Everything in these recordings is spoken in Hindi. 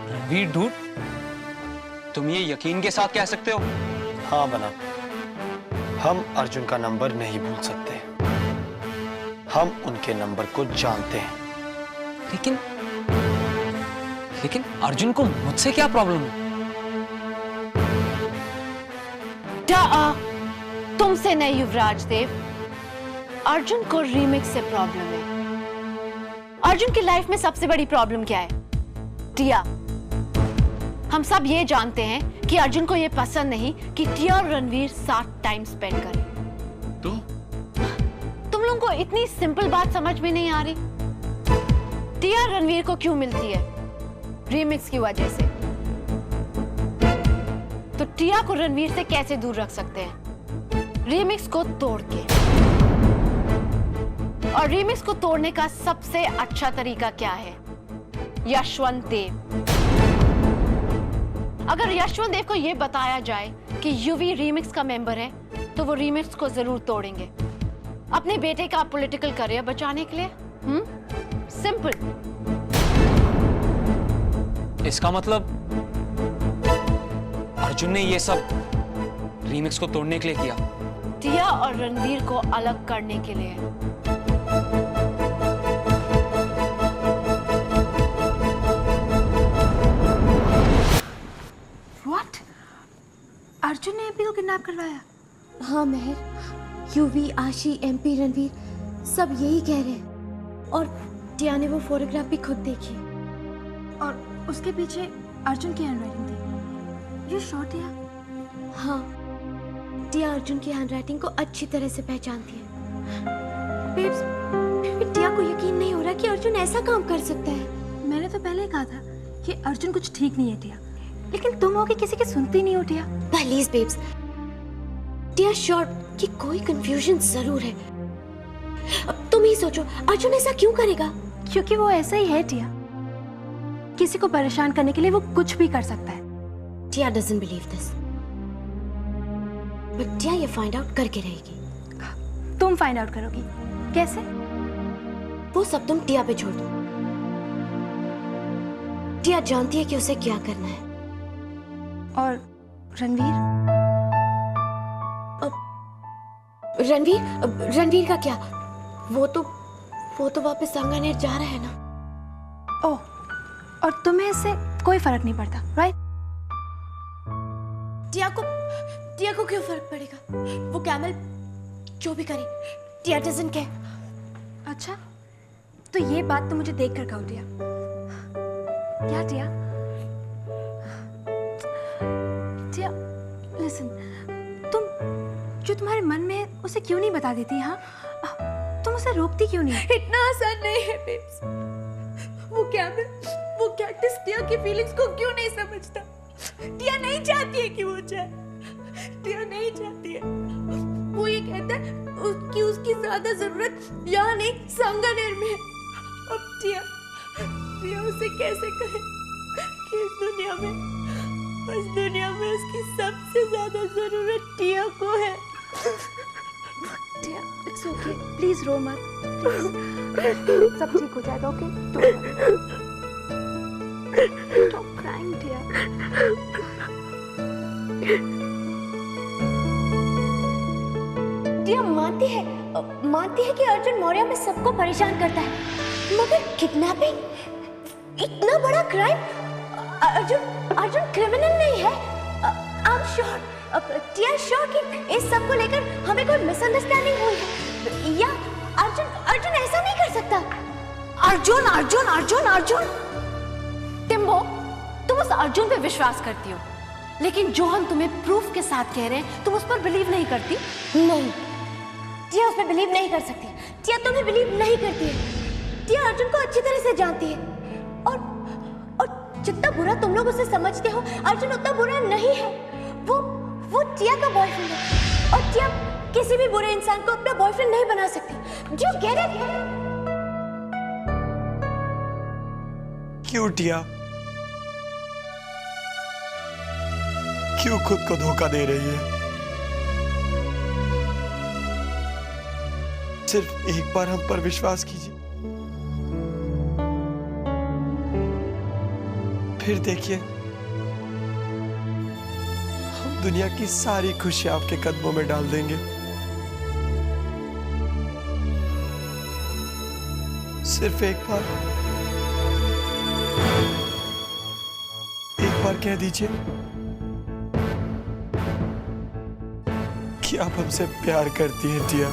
रणवीर डूड, तुम ये यकीन के साथ कह सकते हो? हाँ बना, हम अर्जुन का नंबर नहीं भूल सकते। हम उनके नंबर को जानते हैं। लेकिन अर्जुन को मुझसे क्या प्रॉब्लम है? तुमसे नहीं युवराज देव, अर्जुन को रीमिक्स से प्रॉब्लम है। अर्जुन की लाइफ में सबसे बड़ी प्रॉब्लम क्या है? टिया। हम सब ये जानते हैं कि अर्जुन को ये पसंद नहीं कि टिया और रणवीर साथ टाइम स्पेंड करें। तो तुम लोगों को इतनी सिंपल बात समझ में नहीं आ रही? टिया रणवीर को क्यों मिलती है? रीमिक्स की वजह से। तो टिया को रणवीर से कैसे दूर रख सकते हैं? रीमिक्स को तोड़ के। और रीमिक्स को तोड़ने का सबसे अच्छा तरीका क्या है? यशवंत देव। अगर यशवंत देव को यह बताया जाए कि यूवी रीमिक्स का मेंबर है, तो वो रीमिक्स को जरूर तोड़ेंगे अपने बेटे का पॉलिटिकल करियर बचाने के लिए। सिंपल। इसका मतलब अर्जुन ने ये सब रीमिक्स को तोड़ने के लिए किया? टिया और रणवीर को अलग करने के लिए। What? अर्जुन ने एमपी को किडनैप करवाया? हाँ मेहर, यूवी, आशी, एमपी, रणवीर सब यही कह रहे हैं। और टिया ने वो फोटोग्राफ भी खुद देखी और उसके पीछे अर्जुन की हैंडराइटिंग थी। ये श्योर टिया? हाँ, टिया अर्जुन की हैंडराइटिंग को अच्छी तरह से पहचानती है। बेब्स, टिया को यकीन नहीं हो रहा कि अर्जुन ऐसा काम कर सकता है। मैंने तो पहले ही कहा था कि अर्जुन कुछ ठीक नहीं है टिया, लेकिन तुम हो कि किसी की सुनती नहीं हो टिया। प्लीज बेब्स, टिया श्योर कि कोई कंफ्यूजन जरूर है। अब तुम ही सोचो, अर्जुन ऐसा क्यों करेगा? क्योंकि वो ऐसा ही है टिया। किसी को परेशान करने के लिए वो कुछ भी कर सकता है। टिया doesn't believe this, but टिया ये फाइंड आउट करके रहेगी। तुम फाइंड आउट करोगी? कैसे? वो सब तुम टिया पे छोड़ दो। टिया जानती है कि उसे क्या करना है। और रणवीर? रणवीर का क्या? वो तो वापस सांगानेर जा रहा है ना। ओह, और तुम्हें इससे कोई फर्क नहीं पड़ता, राइट? टिया को क्यों फर्क पड़ेगा? वो कैमल जो भी करे, टिया डजंट केयर। अच्छा, तो ये बात तो मुझे देख कर कहो टिया। क्या टिया? टिया, लिसन, जो तुम्हारे मन में है उसे क्यों नहीं बता देती? हाँ, तुम उसे रोकती क्यों नहीं? इतना आसान नहीं है बेब्स। वो कैक्टस टिया की फीलिंग्स को क्यों नहीं समझता? टिया नहीं चाहती है कि वो जाए। टिया नहीं चाहती है। वो ये कहता है कि उसकी ज्यादा जरूरत यहाँ नहीं, सांगानेर में है। अब टिया उसे कैसे कहे कि इस दुनिया में उसकी सबसे ज्यादा जरूरत टिया को है। टिया, इट्स ओके, प्लीज रो मत, प्लीज। सब ठीक हो जाएगा, ओके? Stop crying, टिया। टिया मानती है कि अर्जुन मौर्य में सबको परेशान करता है, मगर किडनैपिंग, इतना बड़ा क्राइम, अर्जुन क्रिमिनल नहीं है। आई एम श्योर, टिया श्योर कि इस सब को लेकर हमें कोई मिसअंडरस्टैंडिंग हुई है, या अर्जुन ऐसा नहीं कर सकता। अर्जुन टिम्बो, तुम उस अर्जुन पे विश्वास करती हो, लेकिन जो हम तुम्हें प्रूफ के साथ कह रहे हैं तुम उस पर बिलीव नहीं करती। नहीं, टिया उस पर बिलीव नहीं कर सकती। टिया तुम्हें बिलीव नहीं करती है। टिया अर्जुन को अच्छी तरह से जानती है, और जितना बुरा तुम लोग उसे समझते हो, अर्जुन उतना बुरा नहीं है। वो टिया का बॉयफ्रेंड है, और टिया किसी भी बुरे इंसान को अपना बॉयफ्रेंड नहीं बना सकती। जो गेट इट? क्यों टिया? क्यों खुद को धोखा दे रही है? सिर्फ एक बार हम पर विश्वास कीजिए, फिर देखिए हम दुनिया की सारी खुशियां आपके कदमों में डाल देंगे। सिर्फ एक बार कह दीजिए कि आप हमसे प्यार करती हैं टिया।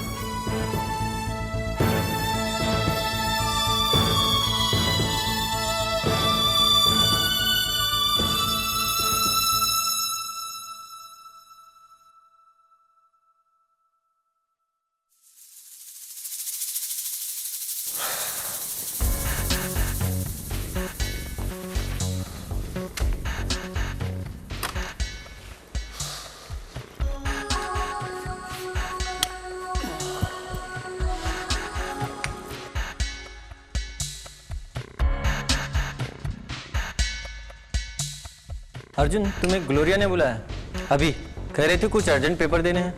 अर्जुन, तुम्हें ग्लोरिया ने बुलाया अभी, कह रहे थे कुछ अर्जेंट पेपर देने हैं।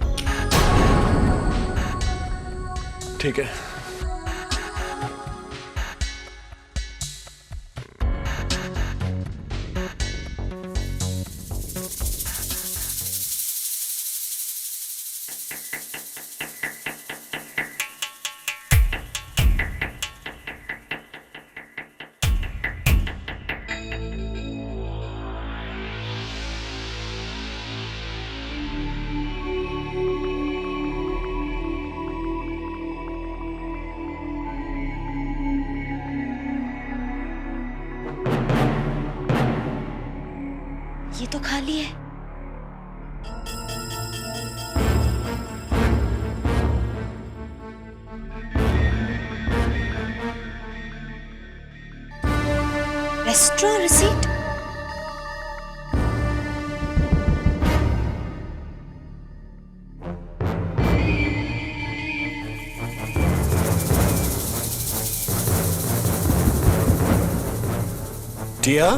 ठीक है। ये तो खाली है। Restaurant receipt. टिया,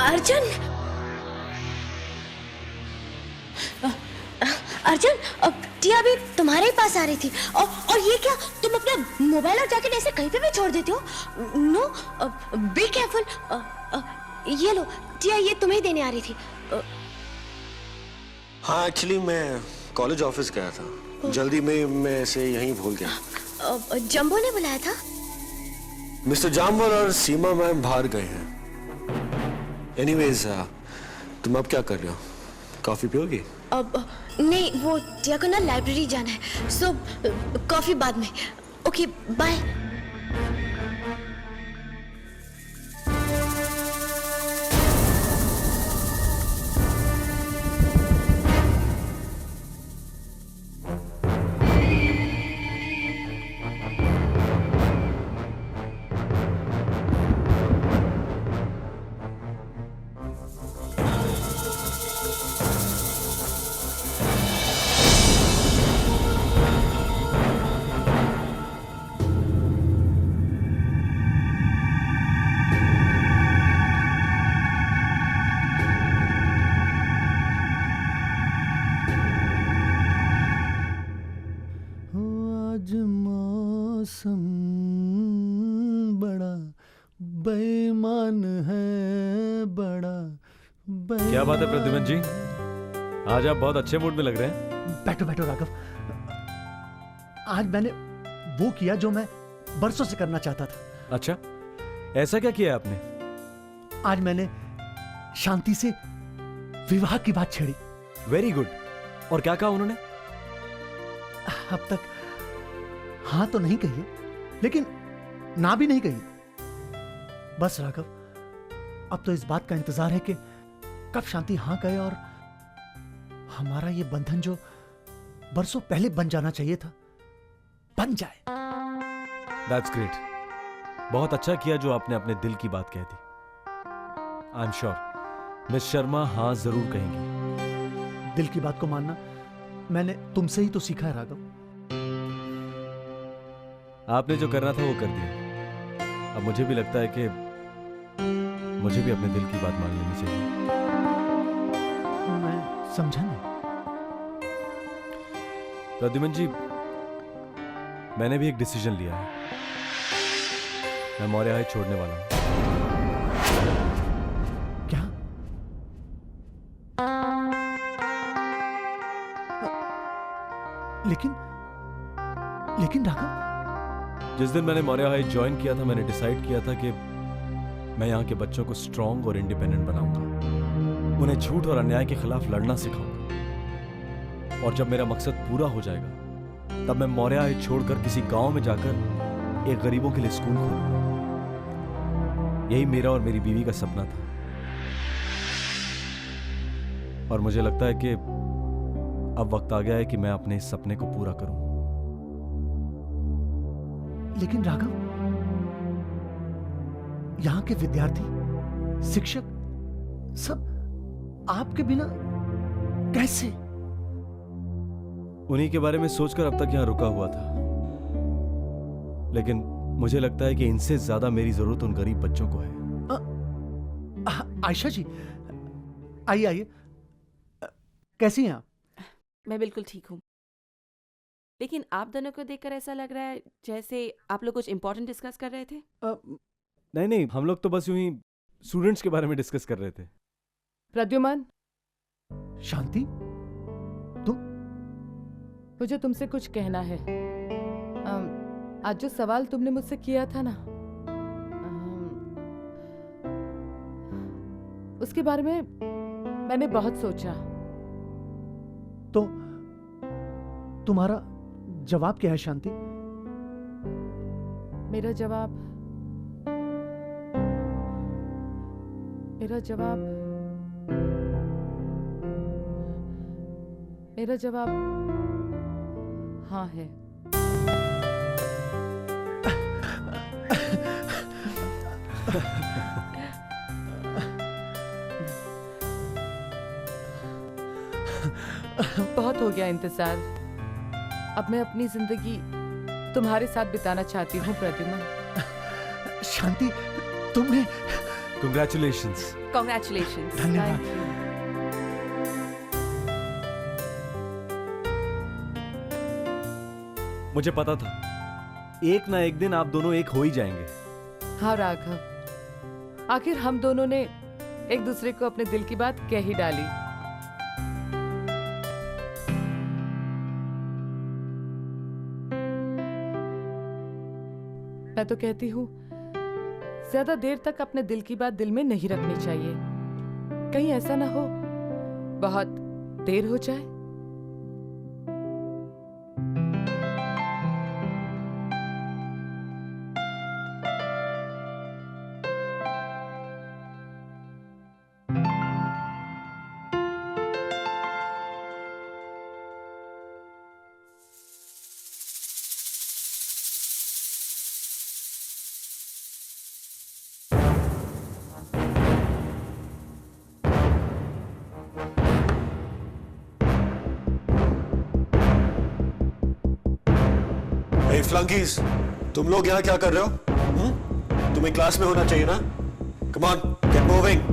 अर्जुन, अर्जुन, टिया भी तुम्हारे ही पास आ रही थी। और ये क्या, तुम अपना मोबाइल और जैकेट ऐसे कहीं पे भी छोड़ देते हो? No, be careful. ये लो टिया, ये तुम्हें देने आ रही थी। हाँ, एक्चुअली मैं कॉलेज ऑफिस गया था, जल्दी में मैं इसे यहीं भूल गया। जंबो ने बुलाया था? मिस्टर जामवाल और सीमा मैम बाहर गए हैं। एनीवेज, तुम अब क्या कर रहे हो? कॉफी पियोगी? अब नहीं, वो टिया को ना लाइब्रेरी जाना है, सो कॉफी बाद में। Okay, bye. मौसम बड़ा बेईमान है, बड़ा क्या बात है प्रद्युमन जी, आज आप बहुत अच्छे मूड में लग रहे हैं। बैठो बैठो राघव। आज मैंने वो किया जो मैं बरसों से करना चाहता था। अच्छा, ऐसा क्या किया आपने? आज मैंने शांति से विवाह की बात छेड़ी। Very good. और क्या कहा उन्होंने? अब तक हाँ तो नहीं कही, लेकिन ना भी नहीं कही। बस राघव, अब तो इस बात का इंतजार है कि कब शांति हाँ कहे और हमारा ये बंधन जो बरसों पहले बन जाना चाहिए था, बन जाए। That's great. बहुत अच्छा किया जो आपने अपने दिल की बात कह दी। I am sure miss Sharma हाँ जरूर कहेंगी। दिल की बात को मानना मैंने तुमसे ही तो सीखा है राघव। आपने जो करना था वो कर दिया। अब मुझे भी लगता है कि मुझे भी अपने दिल की बात मान लेनी चाहिए। मैं समझा नहीं। प्रद्युमन जी, मैंने भी एक डिसीजन लिया है। मैं मौर्य हाई छोड़ने वाला हूं। क्या? लेकिन राघव, जिस दिन मैंने मौर्य हाई ज्वाइन किया था, मैंने डिसाइड किया था कि मैं यहाँ के बच्चों को स्ट्रांग और इंडिपेंडेंट बनाऊंगा, उन्हें झूठ और अन्याय के खिलाफ लड़ना सिखाऊंगा। और जब मेरा मकसद पूरा हो जाएगा, तब मैं मौर्य हाई छोड़कर किसी गांव में जाकर एक गरीबों के लिए स्कूल खोलूंगा। यही मेरा और मेरी बीवी का सपना था, और मुझे लगता है कि अब वक्त आ गया है कि मैं अपने इस सपने को पूरा करूं। लेकिन राघव, यहां के विद्यार्थी, शिक्षक सब आपके बिना कैसे? उन्हीं के बारे में सोचकर अब तक यहां रुका हुआ था, लेकिन मुझे लगता है कि इनसे ज्यादा मेरी जरूरत उन गरीब बच्चों को है। आयशा जी, आइए आइए। कैसी हैं आप? मैं बिल्कुल ठीक हूँ, लेकिन आप दोनों को देखकर ऐसा लग रहा है जैसे आप लोग कुछ इंपॉर्टेंट डिस्कस कर रहे थे। नहीं, हम लोग तो बस यूं ही स्टूडेंट्स के बारे में डिस्कस कर रहे थे। प्रद्युमन, शांति, तुम? मुझे तुमसे कुछ कहना है। आज जो सवाल तुमने मुझसे किया था ना, उसके बारे में मैंने बहुत सोचा। तो तुम्हारा जवाब क्या है शांति? मेरा जवाब हाँ है। बहुत हो गया इंतजार। अब मैं अपनी जिंदगी तुम्हारे साथ बिताना चाहती हूँ प्रद्युमन। शांति, तुमने? Congratulations. Congratulations. धन्यवाद। मुझे पता था एक ना एक दिन आप दोनों एक हो ही जाएंगे। हाँ राघव, आखिर हम दोनों ने एक दूसरे को अपने दिल की बात कह ही डाली। मैं तो कहती हूँ ज्यादा देर तक अपने दिल की बात दिल में नहीं रखनी चाहिए, कहीं ऐसा ना हो बहुत देर हो जाए। फ्लंकीज, तुम लोग यहाँ क्या कर रहे हो? तुम्हें क्लास में होना चाहिए ना? Come on, get moving.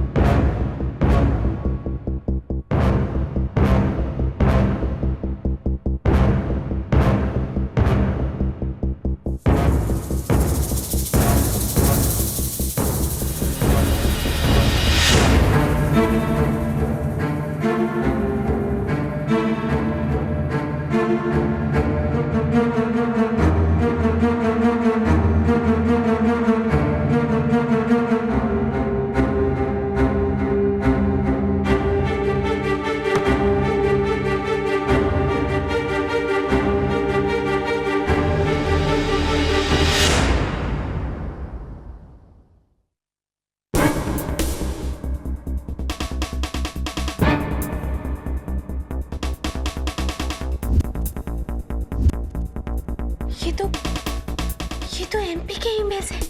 ये तो एमपी के ईमेल है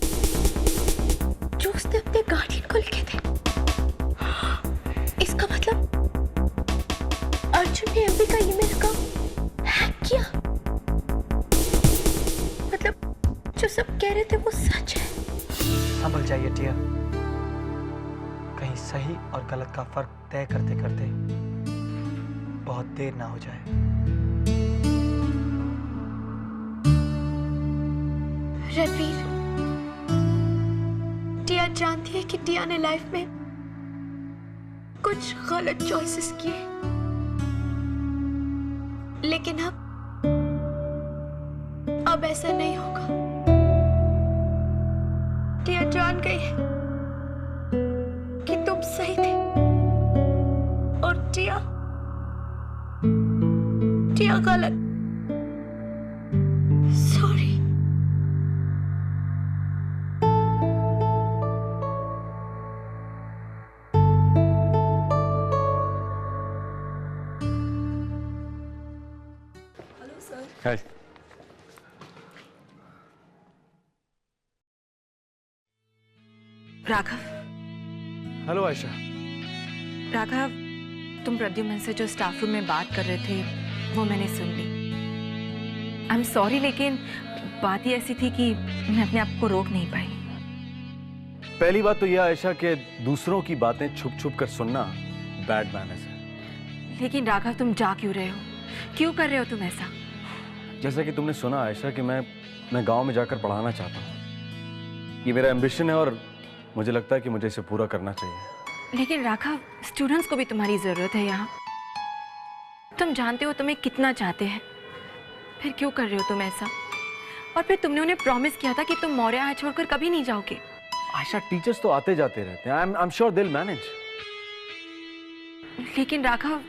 जो उसने अपने गार्डियन को लिखे थे। इसका मतलब अर्जुन ने एमपी का ईमेल अकाउंट हैक किया। मतलब जो सब कह रहे थे वो सच है। संभल जाइए टिया, कहीं सही और गलत का फर्क तय करते करते बहुत देर ना हो जाए। रणवीर, टिया जानती है कि टिया ने लाइफ में कुछ गलत चॉइसेस किए, लेकिन अब ऐसा नहीं होगा। टिया जान गई है कि तुम सही थे और टिया गलत। सॉरी। हाय। राघव। हेलो आयशा। राघव, तुम प्रद्युम्न से जो स्टाफ रूम में बात कर रहे थे वो मैंने सुन ली। आई एम सॉरी, लेकिन बात ही ऐसी थी कि मैं अपने आप को रोक नहीं पाई। पहली बात तो यह आयशा कि दूसरों की बातें छुप छुप कर सुनना बैड मैनर्स है। लेकिन राघव, तुम जा क्यों रहे हो? क्यों कर रहे हो तुम ऐसा? जैसा कि तुमने सुना आयशा कि मैं गांव में जाकर पढ़ाना चाहता हूँ। ये मेरा एम्बिशन है और मुझे लगता है कि मुझे इसे पूरा करना चाहिए। लेकिन राघव, स्टूडेंट्स को भी तुम्हारी जरूरत है यहाँ। तुम जानते हो तुम्हें कितना चाहते हैं, फिर क्यों कर रहे हो तुम ऐसा? और फिर तुमने उन्हें प्रॉमिस किया था कि तुम मौर्य छोड़कर कभी नहीं जाओगे। आयशा, टीचर्स तो आते जाते रहते हैं। आई am sure they will manage. लेकिन राघव।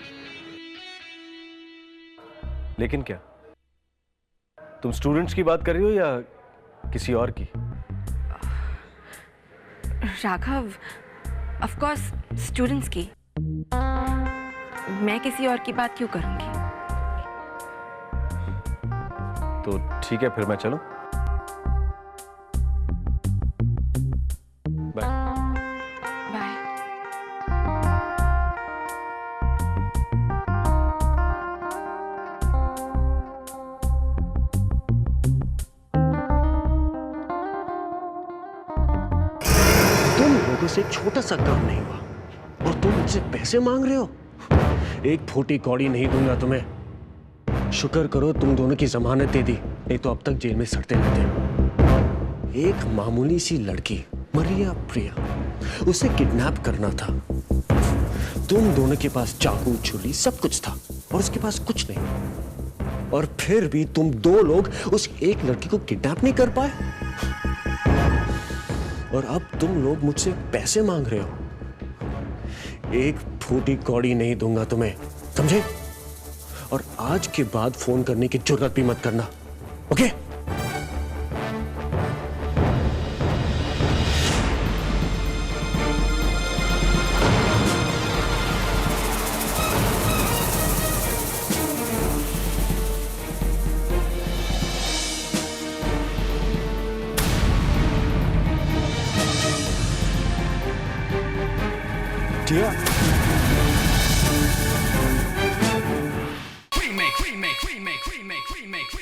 लेकिन क्या? तुम स्टूडेंट्स की बात कर रही हो या किसी और की? राघव, ऑफ कोर्स स्टूडेंट्स की। मैं किसी और की बात क्यों करूंगी? तो ठीक है, फिर मैं चलूं? बाय। बाय। तुम लोगों से एक छोटा सा काम नहीं हुआ और तुम मुझसे पैसे मांग रहे हो? एक फूटी कौड़ी नहीं दूंगा तुम्हें। शुक्र करो तुम दोनों की जमानत दे दी, नहीं तो अब तक जेल में सड़ते रहते। एक मामूली सी लड़की मरिया प्रिया, उसे किडनैप करना था। तुम दोनों के पास चाकू छुरी सब कुछ था और उसके पास कुछ नहीं, और फिर भी तुम दो लोग उस एक लड़की को किडनैप नहीं कर पाए। और अब तुम लोग मुझसे पैसे मांग रहे हो। एक फूटी कौड़ी नहीं दूंगा तुम्हें, समझे? और आज के बाद फोन करने की जुर्रत भी मत करना, ओके? टिया, remake, remake, remake, remake, remake, remake.